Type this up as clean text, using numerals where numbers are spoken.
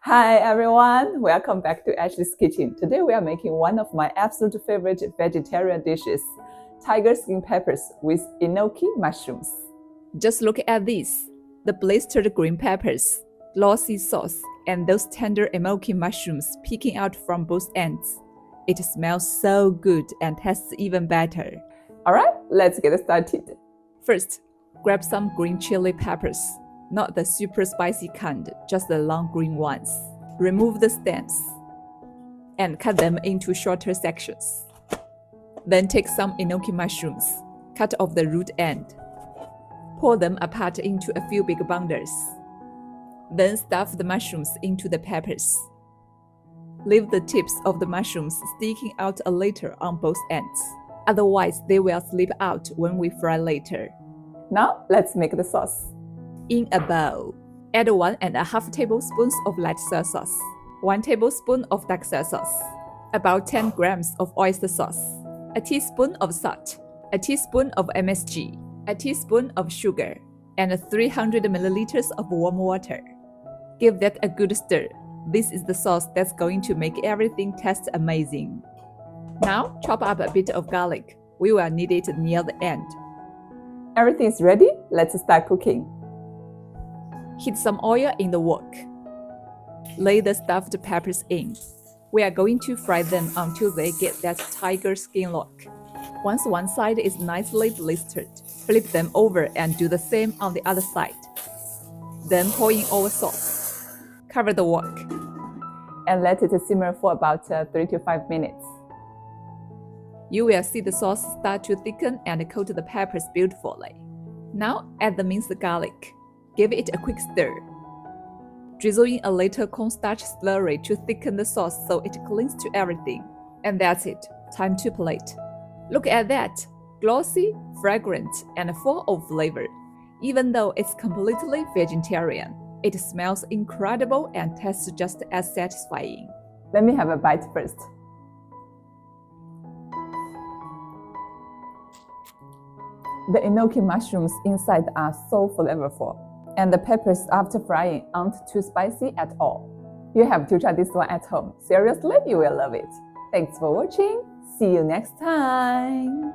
Hi everyone, welcome back to Ashley's Kitchen. Today we are making one of my absolute favorite vegetarian dishes, tiger skin peppers with Enoki mushrooms. Just look at these, the blistered green peppers, glossy sauce, and those tender Enoki mushrooms peeking out from both ends. It smells so good and tastes even better. Alright, let's get started. First, grab some green chili peppers. Not the super spicy kind, just the long green ones. Remove the stems and cut them into shorter sections. Then take some enoki mushrooms, cut off the root end. Pour them apart into a few big bundles. Then stuff the mushrooms into the peppers. Leave the tips of the mushrooms sticking out a little on both ends. Otherwise, they will slip out when we fry later. Now, let's make the sauce. In a bowl, add 1.5 tablespoons of light soy sauce, 1 tablespoon of dark soy sauce, about 10 grams of oyster sauce, a teaspoon of salt, a teaspoon of MSG, a teaspoon of sugar, and 300 milliliters of warm water. Give that a good stir. This is the sauce that's going to make everything taste amazing. Now, chop up a bit of garlic. We will need it near the end. Everything is ready. Let's start cooking. Heat some oil in the wok. Lay the stuffed peppers in. We are going to fry them until they get that tiger skin look. Once one side is nicely blistered, flip them over and do the same on the other side. Then pour in our sauce. Cover the wok and let it simmer for about 3 to 5 minutes. You will see the sauce start to thicken and coat the peppers beautifully. Now add the minced garlic. Give it a quick stir. Drizzle in a little cornstarch slurry to thicken the sauce so it clings to everything. And that's it. Time to plate. Look at that. Glossy, fragrant, and full of flavor. Even though it's completely vegetarian, it smells incredible and tastes just as satisfying. Let me have a bite first. The enoki mushrooms inside are so flavorful. And the peppers after frying aren't too spicy at all. You have to try this one at home. Seriously, you will love it. Thanks for watching. See you next time.